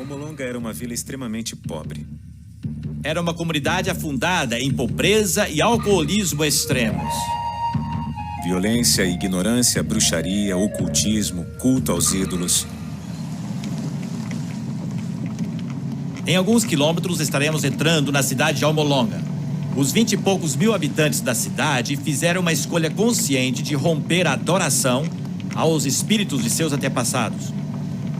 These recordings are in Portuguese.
Almolonga era uma vila extremamente pobre. Era uma comunidade afundada em pobreza e alcoolismo extremos. Violência, ignorância, bruxaria, ocultismo, culto aos ídolos. Em alguns quilômetros estaremos entrando na cidade de Almolonga. Os 20 e poucos mil habitantes da cidade fizeram uma escolha consciente de romper a adoração aos espíritos de seus antepassados.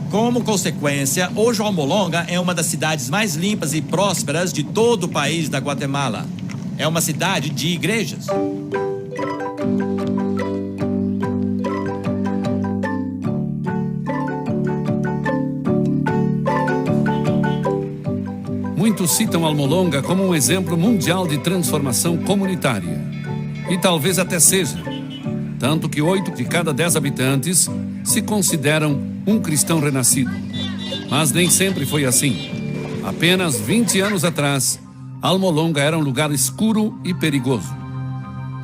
Como consequência, hoje Almolonga é uma das cidades mais limpas e prósperas de todo o país da Guatemala. É uma cidade de igrejas. Muitos citam Almolonga como um exemplo mundial de transformação comunitária. E talvez até seja. Tanto que 8 de cada 10 habitantes se consideram um cristão renascido. Mas nem sempre foi assim. Apenas 20 anos atrás, Almolonga era um lugar escuro e perigoso.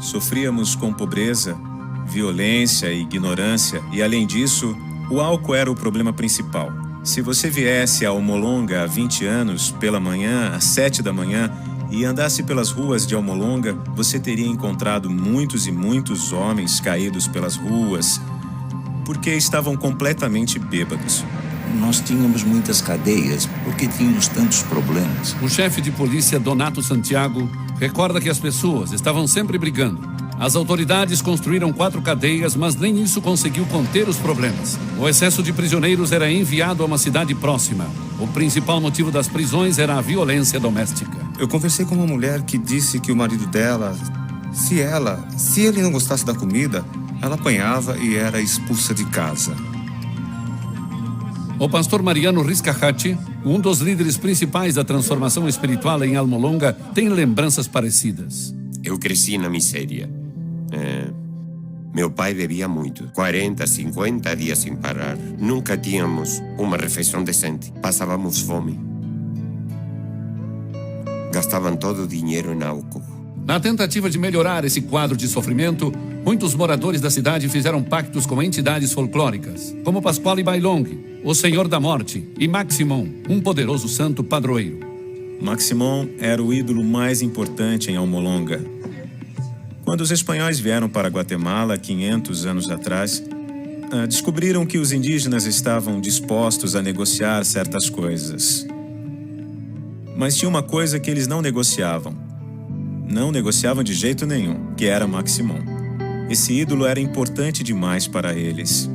Sofríamos com pobreza, violência e ignorância, e além disso, o álcool era o problema principal. Se você viesse a Almolonga há 20 anos, pela manhã, às 7 da manhã, e andasse pelas ruas de Almolonga, você teria encontrado muitos e muitos homens caídos pelas ruas, porque estavam completamente bêbados. Nós tínhamos muitas cadeias, porque tínhamos tantos problemas. O chefe de polícia, Donato Santiago, recorda que as pessoas estavam sempre brigando. As autoridades construíram 4 cadeias, mas nem isso conseguiu conter os problemas. O excesso de prisioneiros era enviado a uma cidade próxima. O principal motivo das prisões era a violência doméstica. Eu conversei com uma mulher que disse que o marido dela, se ele não gostasse da comida, ela apanhava e era expulsa de casa. O pastor Mariano Riscahati, um dos líderes principais da transformação espiritual em Almolonga, tem lembranças parecidas. Eu cresci na miséria. Meu pai bebia muito, 40, 50 dias sem parar. Nunca tínhamos uma refeição decente. Passávamos fome. Gastavam todo o dinheiro em álcool. Na tentativa de melhorar esse quadro de sofrimento, muitos moradores da cidade fizeram pactos com entidades folclóricas, como Pasquale Bailong, o Senhor da Morte, e Maximon, um poderoso santo padroeiro. Maximon era o ídolo mais importante em Almolonga. Quando os espanhóis vieram para Guatemala 500 anos atrás, descobriram que os indígenas estavam dispostos a negociar certas coisas. Mas tinha uma coisa que eles não negociavam. Não negociavam de jeito nenhum, que era Maximon. Esse ídolo era importante demais para eles.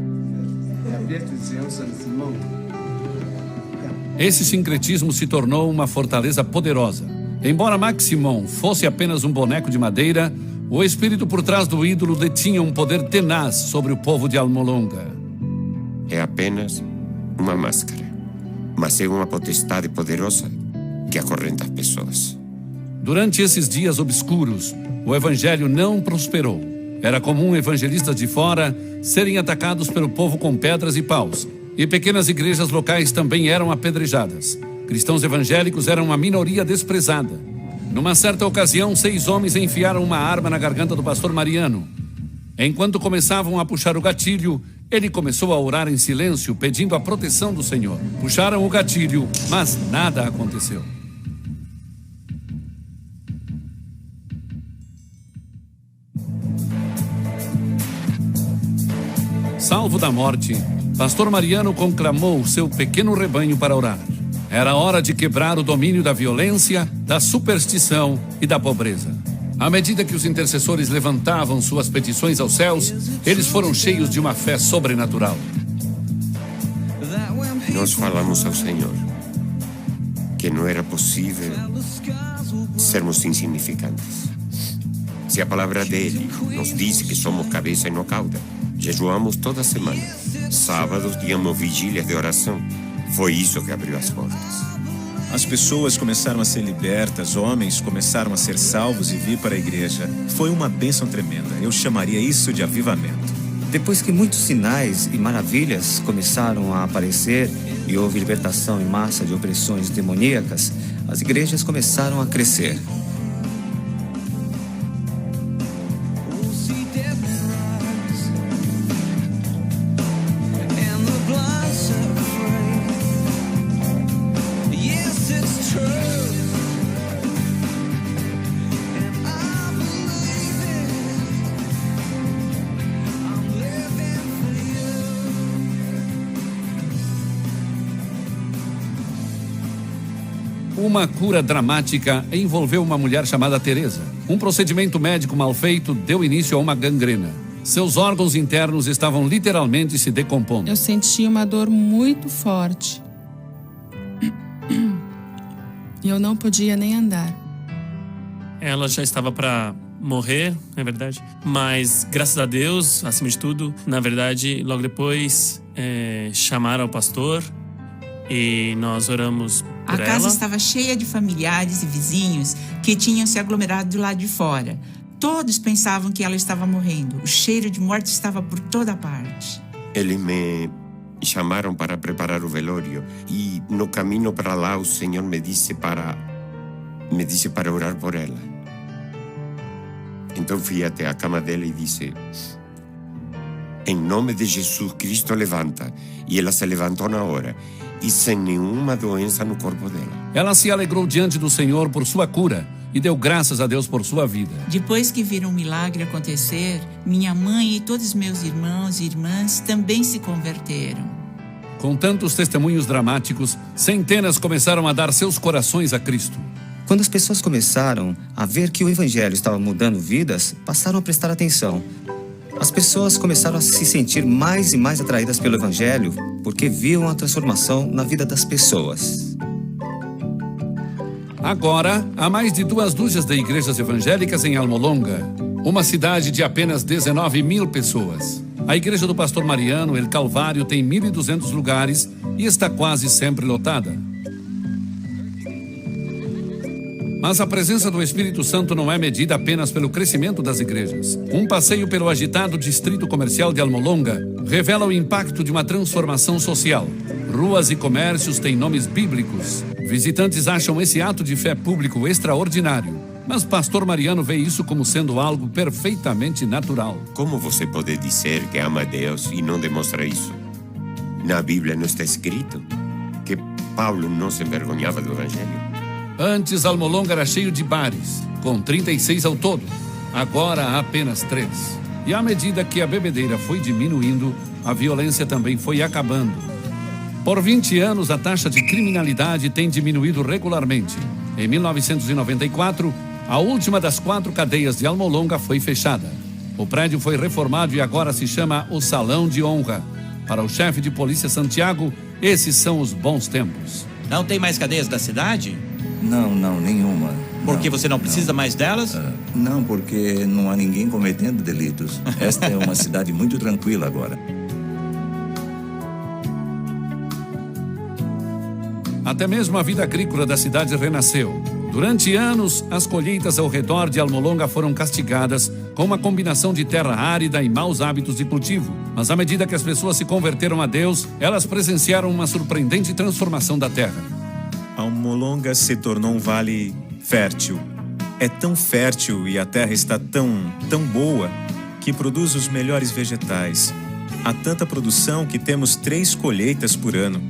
Esse sincretismo se tornou uma fortaleza poderosa. Embora Maximon fosse apenas um boneco de madeira, o espírito por trás do ídolo detinha um poder tenaz sobre o povo de Almolonga. É apenas uma máscara, mas é uma potestade poderosa que acorrenta as pessoas. Durante esses dias obscuros, o evangelho não prosperou. Era comum evangelistas de fora serem atacados pelo povo com pedras e paus, e pequenas igrejas locais também eram apedrejadas. Cristãos evangélicos eram uma minoria desprezada. Numa certa ocasião, 6 homens enfiaram uma arma na garganta do pastor Mariano. Enquanto começavam a puxar o gatilho, ele começou a orar em silêncio, pedindo a proteção do Senhor. Puxaram o gatilho, mas nada aconteceu. Salvo da morte, pastor Mariano conclamou seu pequeno rebanho para orar. Era hora de quebrar o domínio da violência, da superstição e da pobreza. À medida que os intercessores levantavam suas petições aos céus, eles foram cheios de uma fé sobrenatural. Nós falamos ao Senhor que não era possível sermos insignificantes. Se a palavra dele nos diz que somos cabeça e não cauda, jejuamos toda semana. Sábados tínhamos vigílias de oração. Foi isso que abriu as portas. As pessoas começaram a ser libertas, homens começaram a ser salvos e vir para a igreja. Foi uma bênção tremenda. Eu chamaria isso de avivamento. Depois que muitos sinais e maravilhas começaram a aparecer e houve libertação em massa de opressões demoníacas, as igrejas começaram a crescer. Uma cura dramática envolveu uma mulher chamada Teresa. Um procedimento médico mal feito deu início a uma gangrena. Seus órgãos internos estavam literalmente se decompondo. Eu senti uma dor muito forte. E eu não podia nem andar. Ela já estava para morrer, é verdade. Mas, graças a Deus, acima de tudo, na verdade, logo depois, chamaram o pastor e nós oramos por ela. A casa estava cheia de familiares e vizinhos que tinham se aglomerado do lado de fora. Todos pensavam que ela estava morrendo. O cheiro de morte estava por toda parte. Eles me chamaram para preparar o velório e no caminho para lá o Senhor me disse para orar por ela. Então fui até a cama dela e disse: em nome de Jesus Cristo, levanta. E ela se levantou na hora e sem nenhuma doença no corpo dela. Ela se alegrou diante do Senhor por sua cura e deu graças a Deus por sua vida. Depois que viram o milagre acontecer, minha mãe e todos meus irmãos e irmãs também se converteram. Com tantos testemunhos dramáticos, centenas começaram a dar seus corações a Cristo. Quando as pessoas começaram a ver que o evangelho estava mudando vidas, passaram a prestar atenção. As pessoas começaram a se sentir mais e mais atraídas pelo evangelho porque viam a transformação na vida das pessoas. Agora, há mais de 2 dúzias de igrejas evangélicas em Almolonga, uma cidade de apenas 19 mil pessoas. A igreja do pastor Mariano, El Calvário, tem 1.200 lugares e está quase sempre lotada. Mas a presença do Espírito Santo não é medida apenas pelo crescimento das igrejas. Um passeio pelo agitado distrito comercial de Almolonga revela o impacto de uma transformação social. Ruas e comércios têm nomes bíblicos. Visitantes acham esse ato de fé público extraordinário. Mas pastor Mariano vê isso como sendo algo perfeitamente natural. Como você pode dizer que ama a Deus e não demonstra isso? Na Bíblia não está escrito que Paulo não se envergonhava do Evangelho. Antes, Almolonga era cheio de bares, com 36 ao todo. Agora há apenas 3. E à medida que a bebedeira foi diminuindo, a violência também foi acabando. Por 20 anos, a taxa de criminalidade tem diminuído regularmente. Em 1994, a última das 4 cadeias de Almolonga foi fechada. O prédio foi reformado e agora se chama o Salão de Honra. Para o chefe de polícia Santiago, esses são os bons tempos. Não tem mais cadeias da cidade? Não, nenhuma. Porque você não precisa mais delas? Não, porque não há ninguém cometendo delitos. Esta é uma cidade muito tranquila agora. Até mesmo a vida agrícola da cidade renasceu. Durante anos, as colheitas ao redor de Almolonga foram castigadas com uma combinação de terra árida e maus hábitos de cultivo. Mas à medida que as pessoas se converteram a Deus, elas presenciaram uma surpreendente transformação da terra. Almolonga se tornou um vale fértil. É tão fértil e a terra está tão boa que produz os melhores vegetais. Há tanta produção que temos 3 colheitas por ano.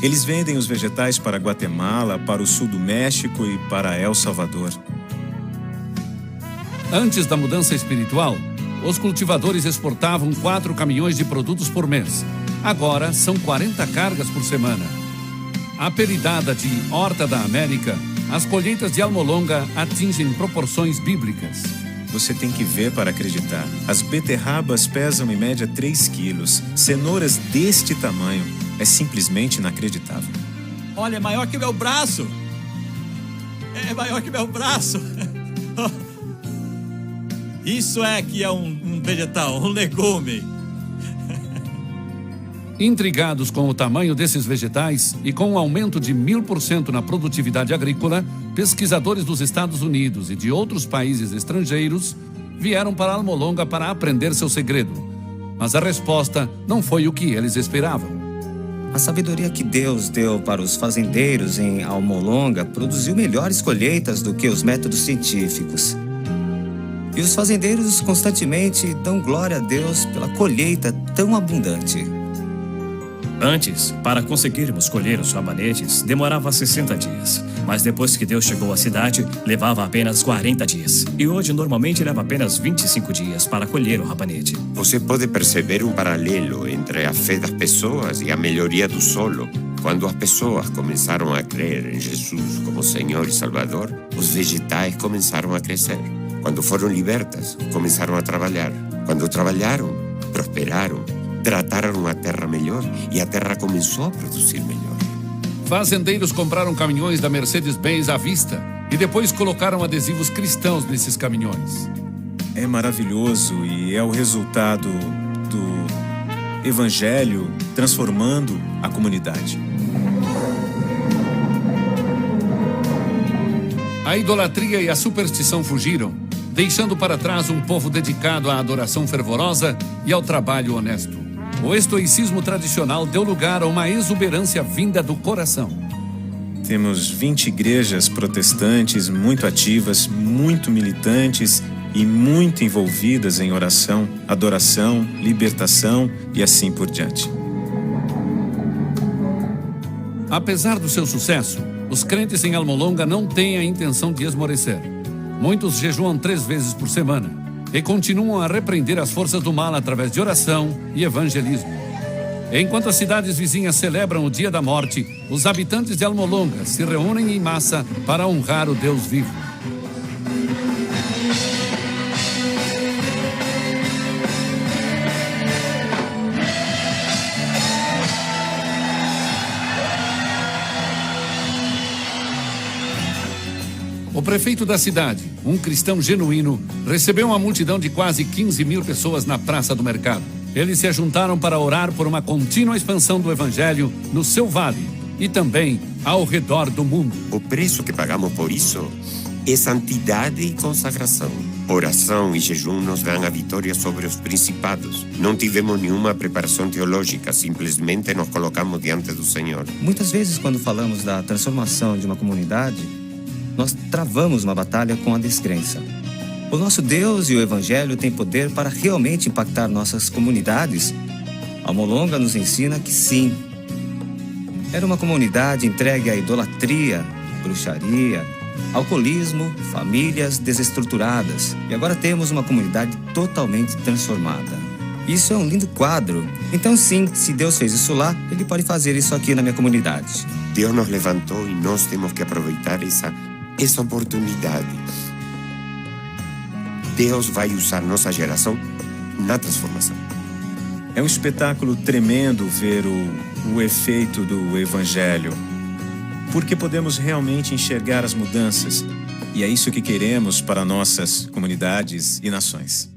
Eles vendem os vegetais para Guatemala, para o sul do México e para El Salvador. Antes da mudança espiritual, os cultivadores exportavam 4 caminhões de produtos por mês. Agora são 40 cargas por semana. Apelidada de Horta da América, as colheitas de Almolonga atingem proporções bíblicas. Você tem que ver para acreditar. As beterrabas pesam em média 3 quilos. Cenouras deste tamanho. É simplesmente inacreditável. Olha, é maior que meu braço. É maior que meu braço. Isso é que é um vegetal, um legume. Intrigados com o tamanho desses vegetais e com um aumento de 1000% na produtividade agrícola, pesquisadores dos Estados Unidos e de outros países estrangeiros vieram para Almolonga para aprender seu segredo. Mas a resposta não foi o que eles esperavam. A sabedoria que Deus deu para os fazendeiros em Almolonga produziu melhores colheitas do que os métodos científicos. E os fazendeiros constantemente dão glória a Deus pela colheita tão abundante. Antes, para conseguirmos colher os rabanetes, demorava 60 dias. Mas depois que Deus chegou à cidade, levava apenas 40 dias. E hoje, normalmente, leva apenas 25 dias para colher o rabanete. Você pode perceber um paralelo entre a fé das pessoas e a melhoria do solo. Quando as pessoas começaram a crer em Jesus como Senhor e Salvador, os vegetais começaram a crescer. Quando foram libertas, começaram a trabalhar. Quando trabalharam, prosperaram, trataram a terra melhor e a terra começou a produzir melhor. Fazendeiros compraram caminhões da Mercedes-Benz à vista e depois colocaram adesivos cristãos nesses caminhões. É maravilhoso e é o resultado do Evangelho transformando a comunidade. A idolatria e a superstição fugiram, deixando para trás um povo dedicado à adoração fervorosa e ao trabalho honesto. O estoicismo tradicional deu lugar a uma exuberância vinda do coração. Temos 20 igrejas protestantes muito ativas, muito militantes e muito envolvidas em oração, adoração, libertação e assim por diante. Apesar do seu sucesso, os crentes em Almolonga não têm a intenção de esmorecer. Muitos jejuam 3 vezes por semana e continuam a repreender as forças do mal através de oração e evangelismo. Enquanto as cidades vizinhas celebram o Dia da Morte, os habitantes de Almolonga se reúnem em massa para honrar o Deus vivo. O prefeito da cidade, um cristão genuíno, recebeu uma multidão de quase 15 mil pessoas na Praça do Mercado. Eles se ajuntaram para orar por uma contínua expansão do Evangelho no seu vale e também ao redor do mundo. O preço que pagamos por isso é santidade e consagração. Oração e jejum nos dão a vitória sobre os principados. Não tivemos nenhuma preparação teológica, simplesmente nos colocamos diante do Senhor. Muitas vezes, quando falamos da transformação de uma comunidade, nós travamos uma batalha com a descrença. O nosso Deus e o Evangelho têm poder para realmente impactar nossas comunidades. Almolonga nos ensina que sim. Era uma comunidade entregue à idolatria, bruxaria, alcoolismo, famílias desestruturadas. E agora temos uma comunidade totalmente transformada. Isso é um lindo quadro. Então sim, se Deus fez isso lá, Ele pode fazer isso aqui na minha comunidade. Deus nos levantou e nós temos que aproveitar essa oportunidade. Deus vai usar nossa geração na transformação. É um espetáculo tremendo ver o efeito do Evangelho, porque podemos realmente enxergar as mudanças, e é isso que queremos para nossas comunidades e nações.